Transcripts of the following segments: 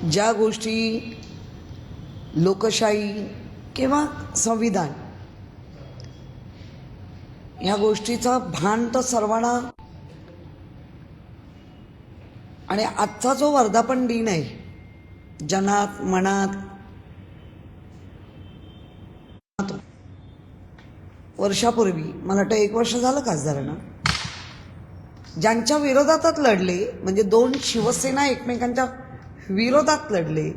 ज्या गोष्टी लोकशाही किंवा संविधान ह्या गोष्टीचं भान तर सर्वांना, आणि आजचा जो वर्धापन दिन आहे जनात मनात वर्षापूर्वी, मला वाटतं 1 वर्ष झालं खासदारांना, ज्यांच्या विरोधातच लढले, म्हणजे 2 शिवसेना एकमेकांच्या विरोधात लढले,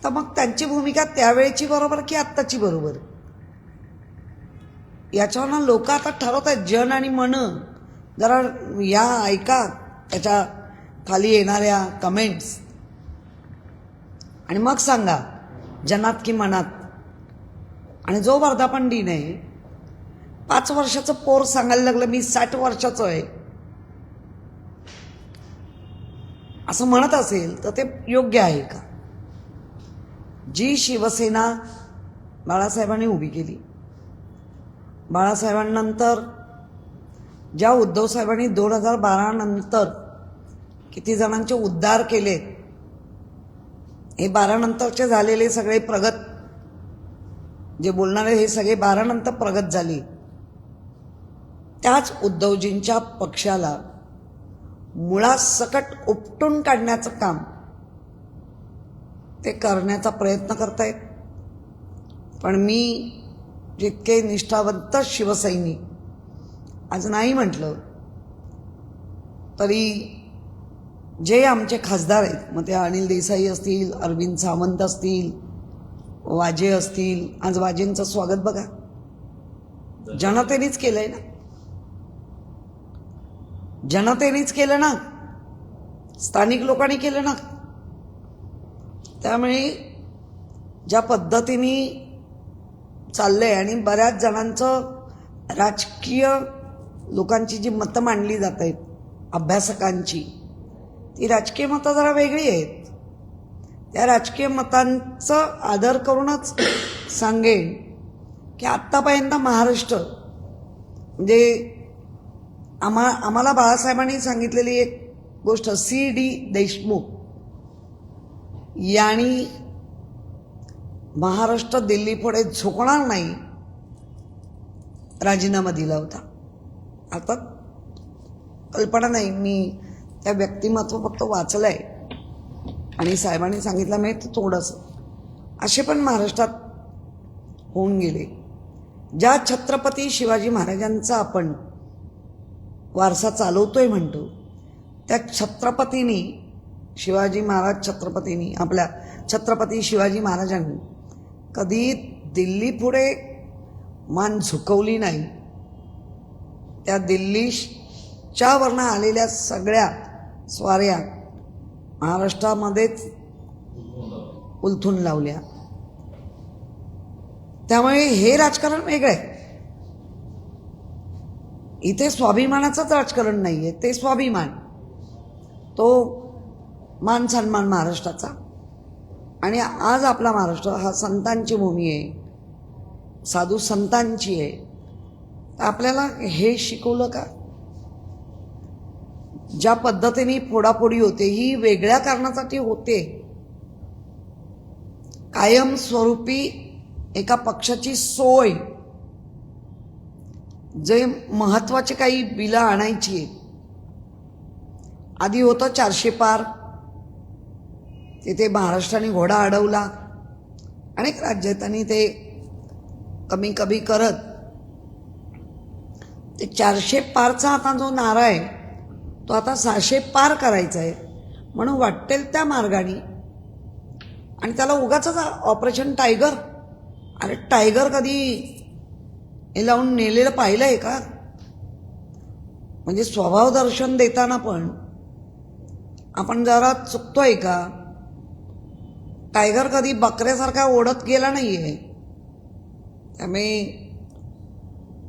तर मग त्यांची भूमिका त्यावेळेची बरोबर की आत्ताची बरोबर, याच्यावरनं लोक आता ठरवत आहेत. जन आणि मन जरा या ऐका त्याच्या खाली येणाऱ्या कमेंट्स आणि मग सांगा जनात की मनात. आणि जो वर्धापन दिन आहे, 5 वर्षाचं पोर सांगायला लागलं मी 60 वर्षाचं आहे असं म्हणत असेल तर ते योग्य आहे का? जी शिवसेना बाळासाहेबांनी उभी केली, बाळासाहेबांनंतर ज्या उद्धव साहेबांनी 2012 नंतर किती जणांचे उद्धार केलेत, हे 12 नंतरचे झालेले सगळे प्रगत जे बोलणारे हे सगळे 12 नंतर प्रगत झाले. त्याच उद्धवजींच्या पक्षाला मुळासकट उपटून काढण्याचं काम ते करण्याचा प्रयत्न करतायत. पण मी जितके निष्ठावंत शिवसैनिक आज नाही म्हटलं तरी जे आमचे खासदार आहेत, मग ते अनिल देसाई असतील, अरविंद सावंत असतील, वाजे असतील, आज वाजेंचं स्वागत बघा जनतेनेच केलंय ना, जनतेनेच केलं ना, स्थानिक लोकांनी केलं ना. त्यामुळे ज्या पद्धतीने चाललंय आणि बऱ्याच जणांचं राजकीय लोकांची जी मतं मांडली जात आहेत, अभ्यासकांची, ती राजकीय मतं जरा वेगळी आहेत. त्या राजकीय मतांचा आदर करूनच सांगेन की आत्तापर्यंत महाराष्ट्र म्हणजे आम्हाला बाळासाहेबांनी सांगितलेली एक गोष्ट, C.D. देशमुख यांनी महाराष्ट्र दिल्ली पुढे झुकणार नाही राजीनामा दिला होता. आता कल्पना नाही, मी त्या व्यक्तिमत्व फक्त वाचलंय आणि साहेबांनी सांगितलं नाही तर थोडंसं. असे पण महाराष्ट्रात होऊन गेले. ज्या छत्रपती शिवाजी महाराजांचा आपण वारसा चालवतोय म्हणतो, त्या छत्रपतींनी, शिवाजी महाराज छत्रपतींनी, आपल्या छत्रपती शिवाजी महाराजांनी कधी दिल्ली पुढे मान झुकवली नाही. त्या दिल्लीच्या वरनं आलेल्या सगळ्या स्वाऱ्या महाराष्ट्रामध्येच उलथून लावल्या. त्यामुळे हे राजकारण वेगळं आहे. इथे स्वाभिमानाचंच राजकारण नाही आहे, ते स्वाभिमान, तो मान सन्मान महाराष्ट्राचा. आणि आज आपला महाराष्ट्र हा संतांची भूमी आहे, साधू संतांची आहे. आपल्याला हे शिकवलं का? ज्या पद्धतीने फोडाफोडी होते ही वेगळ्या कारणासाठी होते. कायमस्वरूपी एका पक्षाची सोय, जे महत्वाचे काही बिलं आणायची, आधी होतं 400 पार, तिथे महाराष्ट्राने घोडा अडवला, अनेक राज्यात ते कमी कमी करत ते 400 पारचा आता जो नारा आहे तो आता 600 पार करायचा आहे म्हणून वाटेल त्या मार्गाने. आणि त्याला उगाच ऑपरेशन टायगर, अरे टायगर कधी हे लावून नेलेलं पाहिलं आहे का? म्हणजे स्वभाव दर्शन देताना पण आपण जरा चुकतोय का? टायगर कधी बकऱ्यासारखा ओढत गेला नाहीये. त्यामुळे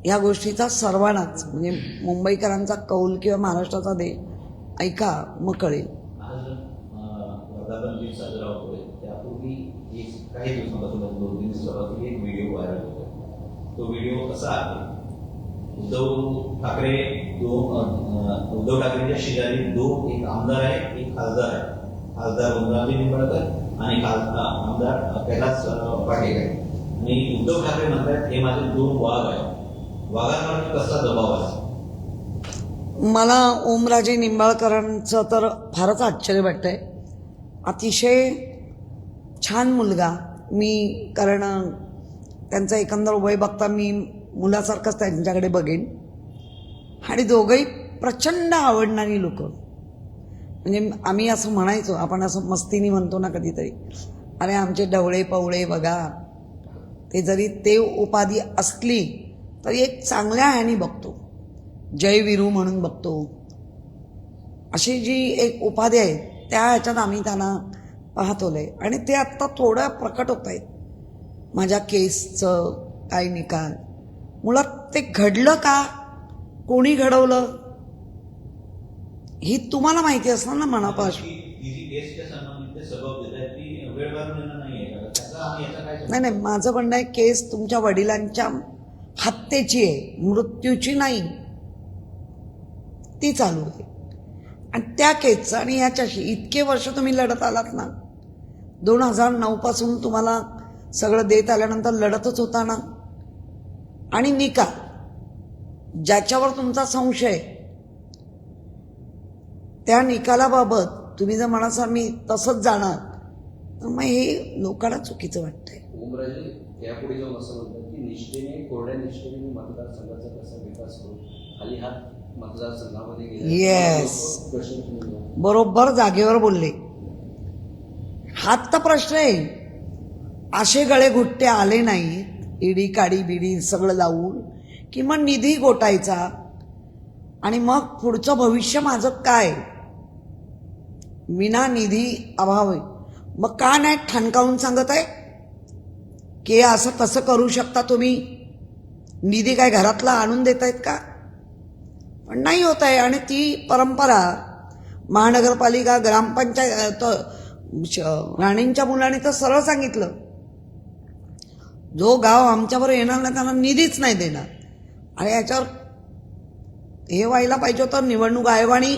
या गोष्टीचा सर्वांनाच, म्हणजे मुंबईकरांचा कौल किंवा महाराष्ट्राचा दे ऐका मग कळेल. साजरा होतोय त्यापूर्वी काही दिवसांपासून 2-3 दिवसापासून एक व्हिडिओ व्हायरल होतोय. तो व्हिडिओ कसा आहे, उद्धव ठाकरेंच्या शेजारी एक आमदार आहे, एक खासदार आहे. खासदार उमराजी निंबाळकर आणि आमदार कैलास पाटील आहे. आणि उद्धव ठाकरे म्हणतात हे माझे 2 वाघ आहेत. वाघांवर कसला दबाव आहे? मला ओमराजे निंबाळकरांचं तर फारच आश्चर्य वाटतंय. अतिशय छान मुलगा. मी कारण त्यांचं एकंदर वय बघता मी मुलासारखंच त्यांच्याकडे बघेन. आणि दोघंही प्रचंड आवडणारी लोक. म्हणजे आम्ही असं म्हणायचो, आपण असं मस्तीने म्हणतो ना कधीतरी, अरे आमचे ढवळे पवळे बघा. ते जरी ते उपाधी असली तरी एक चांगल्या ह्यानी बघतो, जयवीरू म्हणून बघतो. अशी जी एक उपाधी आहे त्या ह्याच्यात आम्ही त्यांना पाहतोय. आणि ते आत्ता थोडं प्रकट होत आहेत. माझ्या केसचं काय निकाल, मुळात ते घडलं का, कोणी घडवलं ही तुम्हाला माहिती असणार ना मनापासून. नाही नाही, माझं म्हणणं आहे केस तुमच्या वडिलांच्या हत्येची आहे, मृत्यूची नाही. ती चालू आहे. आणि त्या केसचं आणि ह्याच्याशी इतके वर्ष तुम्ही लढत आलात ना. 2009 पासून तुम्हाला सगळं देत आल्यानंतर लढतच होता ना. आणि निकाल ज्याच्यावर तुमचा संशय, त्या निकालाबाबत तुम्ही जर म्हणाल मी तसंच जाणार, तर मग हे लोकांना चुकीचं वाटतंय. ओमराजे यापुढे जाऊन असं म्हणतात की निष्ठेने, कोरड्या निष्ठेने मी मतदारसंघाचा कसा विकास करू, खाली हात मतदारसंघामध्ये गेले. येस, बरोबर जागेवर बोलले. हात तर प्रश्न आहे. असे गळे घुट्टे आले नाहीत, ईडी काडी बिडी सगळं लावून, की मग निधी गोटायचा. आणि मग पुढचं भविष्य माझं काय, विना निधी अभाव आहे. मग का नाही ठणकावून सांगत आहे की असं तसं करू शकता तुम्ही, निधी काय घरातला आणून देत आहेत का. पण नाही होत आहे. आणि ती परंपरा महानगरपालिका, ग्रामपंचायत, राणींच्या मुलांनी तर सरळ सांगितलं, जो गाव आमच्यावर येणार नाही त्यांना निधीच नाही देणार. आणि याच्यावर हे व्हायला पाहिजे होतं. निवडणूक आयोगाने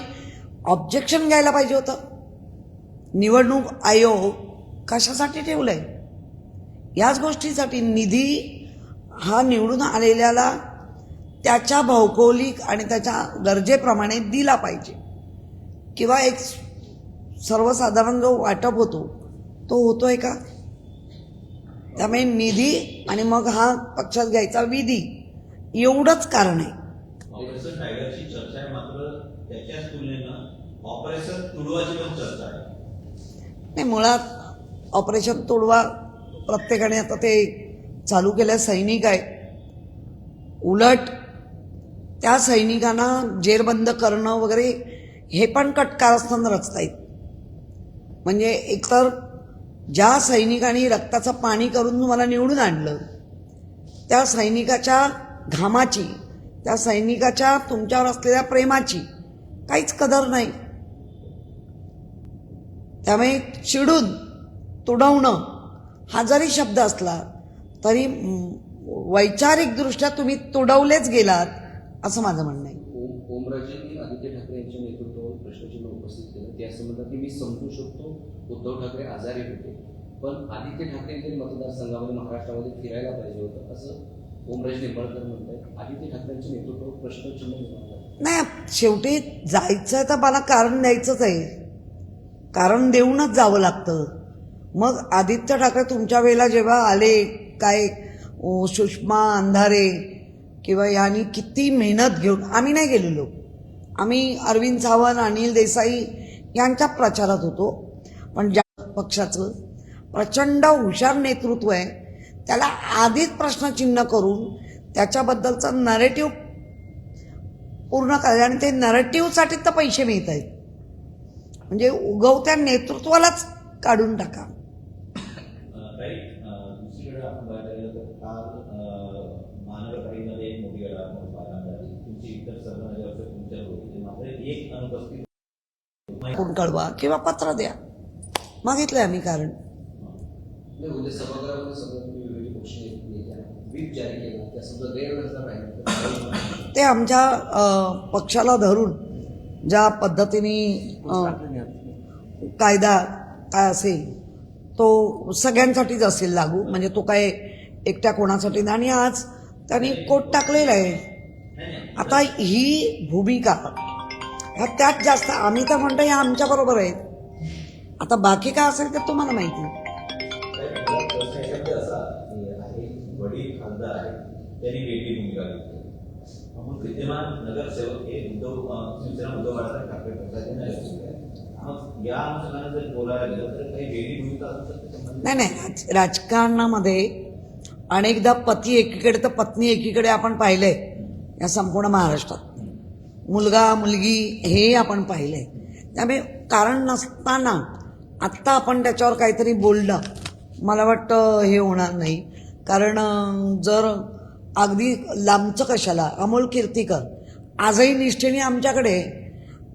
ऑब्जेक्शन घ्यायला पाहिजे होतं. निवडणूक आयोग कशासाठी ठेवलंय? याच गोष्टीसाठी. निधी हा निवडून आलेल्याला त्याच्या भौगोलिक आणि त्याच्या गरजेप्रमाणे दिला पाहिजे. किंवा एक सर्वसाधारण जो वाटप होतो तो होतोय का. त्यामुळे निधी आणि मग हा पक्षात घ्यायचा विधी, एवढंच कारण आहे. ऑपरेशन टायगरची चर्चा आहे, मात्र त्याच्याच तुलनेनं ऑपरेशन तुडवाची पण चर्चा आहे. नाही, मुळात ऑपरेशन तुडवा प्रत्येकाने आता ते चालू केलं. सैनिक आहे. उलट त्या सैनिकांना जेरबंद करणं वगैरे हे पण कटकारस्थान रचतायत. म्हणजे एकतर ज्या सैनिकांनी रक्ताचं पाणी करून तुम्हाला निवडून आणलं, त्या सैनिकाच्या घामाची, त्या सैनिकाच्या तुमच्यावर असलेल्या प्रेमाची काहीच कदर नाही. त्यामुळे चिडून तुडवणं हा जरी शब्द असला तरी वैचारिकदृष्ट्या तुम्ही तुडवलेच गेलात असं माझं म्हणणं आहे. ओमराजेंनी आदित्य ठाकरे यांच्या नेतृत्वावर प्रश्नचिन्ह उपस्थित केलं. ते असं म्हणतात की मी समजू शकतो उद्धव ठाकरे आजारी होते, पण आदित्य ठाकरे मतदारसंघामध्ये महाराष्ट्रामध्ये फिरायला पाहिजे होतं असं ओमराजे निंबाळकर म्हणतात. आदित्य ठाकरेंच्या नेतृत्वावर प्रश्नचिन्ह नाही, शेवटी जायचं तर मला कारण द्यायचंच आहे. कारण देऊनच जावं लागतं. मग आदित्य ठाकरे तुमच्या वेळेला जेव्हा आले, काय सुषमा अंधारे किंवा यांनी किती मेहनत घेऊन, आम्ही नाही गेलेलो, आम्ही अरविंद सावंत, अनिल देसाई यांच्या प्रचारात होतो. पण ज्या पक्षाचं प्रचंड हुशार नेतृत्व आहे त्याला आधीच प्रश्नचिन्ह करून त्याच्याबद्दलचं नरेटिव्ह पूर्ण करायचं. आणि ते नरेटिव्हसाठी तर पैसे मिळत आहेत. म्हणजे उगवत्या नेतृत्वालाच काढून टाका. दुसरीकडे आपण बघायला तर काल महानगरपालिकेमध्ये एक मोठी घटना पाहायला मिळाली. तुमची इतर सर्व नगरसेवक तुमच्या होते, मात्र एक अनुपस्थित फोन कळवा किंवा पत्र द्या, मागितलंय आम्ही. कारण उद्या सभागृहामध्ये सगळं तुम्ही विविध पक्ष व्हीप जारी केला, त्या समजा गैरव्यवस्था राहिली, ते आमच्या पक्षाला धरून ज्या पद्धतीने कायदा काय असेल तो सगळ्यांसाठीच असेल लागू, म्हणजे तो काय एकट्या कोणासाठी नाही. आणि आज त्यांनी कोट टाकलेला आहे. आता ही भूमिका ह्या त्यात जास्त, आम्ही तर म्हणतो ह्या आमच्या बरोबर आहेत. आता बाकी काय असेल ते तुम्हाला माहिती. प्रश्न याच्यामध्ये असा की आहे वडील खासदार आहेत, त्यांनी वेगळी भूमिका घेतली. मग विद्यमान नगरसेवक हे शिवसेना उद्धव बाळासाहेब ठाकरे पक्षाचे नगरसेवक आहेत. मग या अनुषंगाने जर बोलायला गेलं तर काही वेगळी भूमिका असू शकते. नाही, राजकारणामध्ये अनेकदा पती एकीकडे तर पत्नी एकीकडे आपण पाहिलंय या संपूर्ण महाराष्ट्रात. मुलगा मुलगी हे आपण पाहिलंय. त्यामुळे कारण नसताना आत्ता आपण त्याच्यावर काहीतरी बोलणं मला वाटतं हे होणार नाही. कारण जर अगदी लांबचं कशाला, अमोल कीर्तिकर आजही निष्ठेने आमच्याकडे,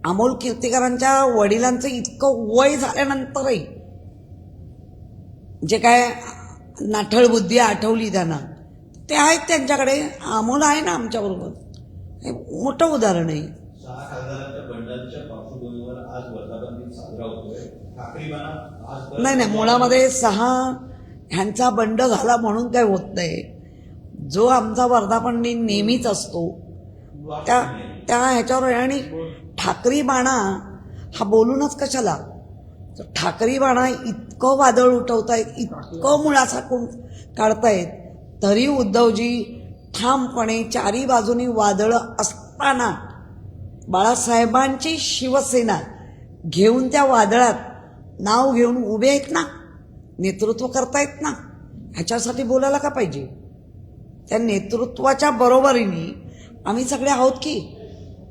अमोल कीर्तिकरांच्या वडिलांचं इतकं वय झाल्यानंतरही जे काय नाठळ बुद्धी आठवली त्यांना, ते आहेत त्यांच्याकडे. अमोल आहे ना आमच्याबरोबर, हे मोठं उदाहरण आहे. 6 खासदारांच्या बंडलच्या पार्श्वभूमीवर आज वर्धापन दिन साजरा होतोय. ठाकरेंना आज नाही, मुळामध्ये 6 ह्यांचा बंड झाला म्हणून काय होत नाही. जो आमचा वर्धापन दिन नेहमीच असतो त्या ह्याच्यावर. आणि ठाकरी बाणा हा बोलूनच कशाला, ठाकरी बाणा इतकं वादळ उठवतायत, इतकं मुळासाकून काढतायत, तरी उद्धवजी ठामपणे चारी बाजूनी वादळं असताना बाळासाहेबांची शिवसेना घेऊन त्या वादळात नाव घेऊन उभे आहेत ना, नेतृत्व करतायत ना. ह्याच्यासाठी बोलायला का पाहिजे? त्या नेतृत्वाच्या बरोबरीने आम्ही सगळे आहोत की.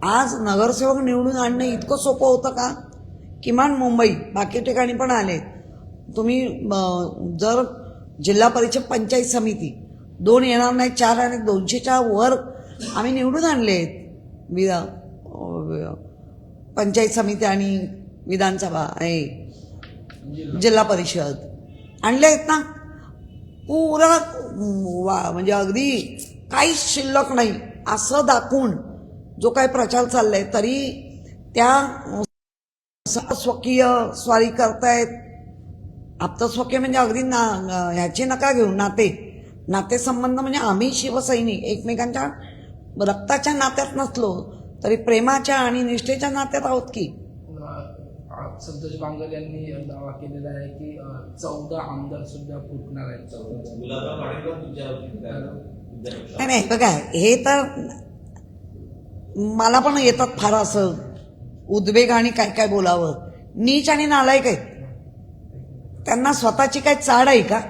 आज नगरसेवक निवडून आणणं इतकं सोपं होतं का? किमान मुंबई, बाकी ठिकाणी पण आले तुम्ही. जर जिल्हा परिषद पंचायत समिती 2 येणार नाही, 4 आणि 200च्या वर आम्ही निवडून आणले आहेत. पंचायत समिती आणि विधानसभा जिल्हा परिषद आणले आहेत ना. पुरा म्हणजे अगदी काहीच शिल्लक नाही असं दाखवून जो काही प्रचार चाललाय, तरी त्या स्वकीय स्वारी करतायत. आप्तस्वकीय म्हणजे अगदी ह्याची नका घेऊ, नातेसंबंध. म्हणजे आम्ही शिवसैनिक एकमेकांच्या रक्ताच्या नात्यात नसलो तरी प्रेमाच्या आणि निष्ठेच्या नात्यात आहोत की. संतोष बांगर यांनी दावा केलेला आहे की 14 आमदार सुद्धा फुटणार आहेत. गुलाबराव पाटील पण नाही, बघा, हे तर मला पण येतात फार असं उद्वेग आणि काय काय बोलावं. नीच आणि नालायक आहेत. त्यांना स्वतःची काय चाड आहे का?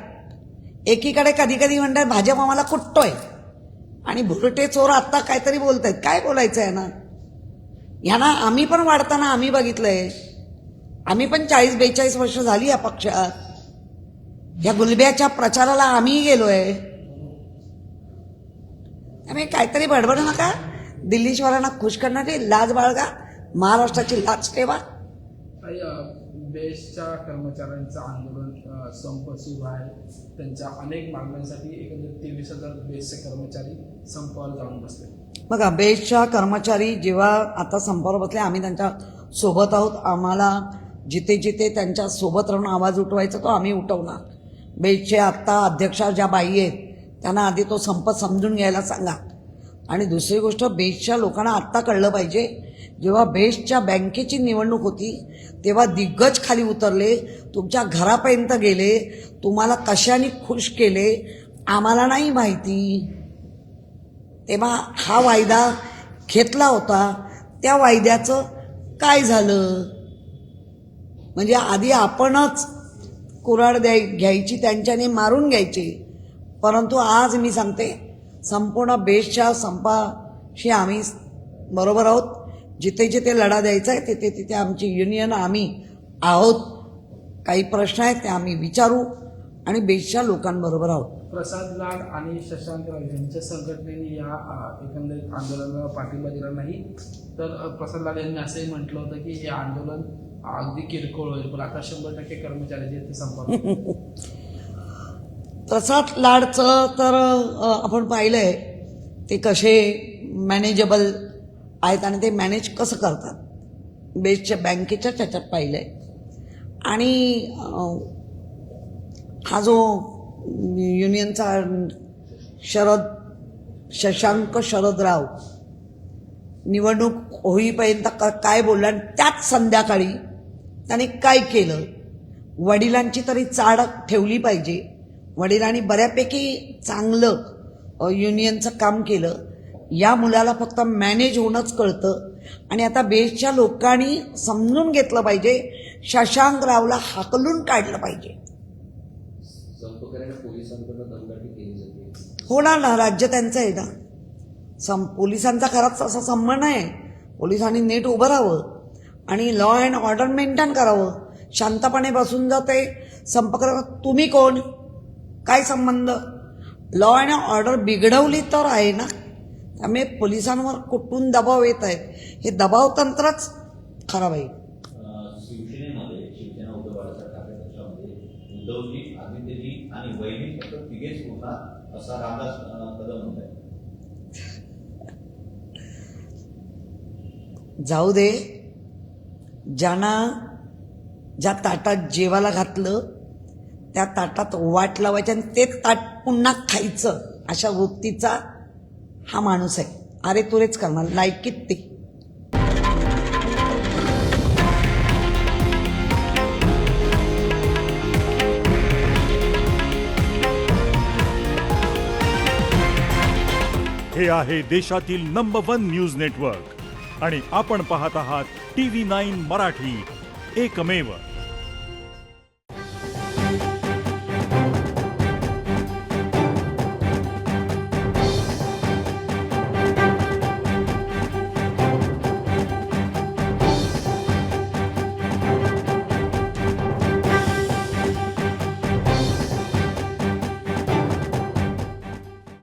एकीकडे कधी कधी म्हणतात भाजप आम्हाला कुटतोय, आणि भुरटे चोर आत्ता काहीतरी बोलतायत. काय बोलायचं आहे ना ह्यांना? आम्ही पण वाढताना आम्ही बघितलंय. आम्ही पण 40-42 वर्ष झाली या पक्षात. या गुलब्याच्या प्रचाराला आम्ही गेलोय. त्यामुळे काहीतरी बडबड नका. दिल्लीश्वरांना खुश करणारी लाज बाळगा, महाराष्ट्राची लाज ठेवा. बेस्टच्या कर्मचाऱ्यांचं आंदोलन संप सुरू आहे. त्यांच्या अनेक मागण्यांसाठी एकंदरीत 23,000 बेस्टचे कर्मचारी संपावर जाऊन बसले. बघा, बेस्टच्या कर्मचारी जेव्हा आता संपावर बसले, आम्ही त्यांच्या सोबत आहोत. आम्हाला जिथे जिथे त्यांच्या सोबत राहून आवाज उठवायचा तो आम्ही उठवणार. बेस्टचे आत्ता अध्यक्षा ज्या बाई आहेत त्यांना आधी तो संप समजून घ्यायला सांगा. आणि दुसरी गोष्ट, बेस्टच्या लोकांना आत्ता कळलं पाहिजे, जेव्हा बेस्टच्या बँकेची निवडणूक होती तेव्हा दिग्गज खाली उतरले, तुमच्या घरापर्यंत गेले, तुम्हाला कशाने खुश केले आम्हाला नाही माहिती. तेव्हा हा वायदा घेतला होता, त्या वायद्याचं काय झालं? म्हणजे आधी आपणच कुऱ्हाड घ्यायची, त्यांच्याने मारून घ्यायची. परंतु आज मी सांगते, संपूर्ण बेस्टच्या संपाशी आम्ही बरोबर आहोत. जिथे जिथे लढा द्यायचा आहे तिथे तिथे आमची युनियन आम्ही आहोत. काही प्रश्न आहेत ते आम्ही विचारू आणि बेस्टच्या लोकांबरोबर आहोत. प्रसाद लाड आणि शशांक राव यांच्या संघटनेने या एकंदरीत आंदोलनाला पाठिंबा दिला नाही. तर प्रसाद लाड यांनी असंही म्हटलं होतं की हे आंदोलन अगदी किरकोळ होईल, पण आता 100% कर्मचारी जे ते संपवणार. प्रसाद लाडचं तर आपण पाहिलंय ते कसे मॅनेजेबल आहेत आणि ते मॅनेज कसं करतात. बेस्टच्या बँकेच्या त्याच्यात पाहिलंय. आणि हा जो युनियनचा शशांक शरदराव निवडणूक होईपर्यंत काय बोलला आणि त्याच संध्याकाळी त्याने काय केलं, वडिलांची तरी चाड ठेवली पाहिजे. वडिलांनी बऱ्यापैकी चांगलं युनियनचं काम केलं. या मुलाला फक्त मॅनेज होणंच कळतं आणि आता बेसच्या लोकांनी समजून घेतलं पाहिजे, शशांकरावला हाकलून काढलं पाहिजे. संप करायला पोलिसांकडून दमदाटी केली जाते. होणार ना, राज्य त्यांचं आहे ना. पोलिसांचा खराच असा संबंध आहे. पोलिसांनी नीट उभं राहावं आणि लॉ अँड ऑर्डर मेंटेन करावं. शांतपणे बसून जाते संप करा. तुम्ही कोण, काय संबंध? लॉ अँड ऑर्डर बिघडवली तर आहे ना. त्यामुळे पोलिसांवर कुठून दबाव येत आहेत, हे दबाव तंत्रच खराब आहे. शिवसेनेमध्ये शिवसेना उद्धव बाळासाहेब ठाकरे पक्षामध्ये उद्धवजी, आदित्यजी आणि वैदिक फक्त तिघेच होणार असा रामदास कदम म्हणत आहे. जाऊ दे, ज्यांना ज्या ताटात जेवायला घातलं त्या ताटात वाट लावायची आणि ते ताट पुन्हा खायचं, अशा वृत्तीचा हा माणूस आहे. अरे तुरेच करणार, लायकीत ते. हे आहे देशातील नंबर 1 न्यूज नेटवर्क आणि आपण पाहत आहात TV9 मराठी, एकमेव.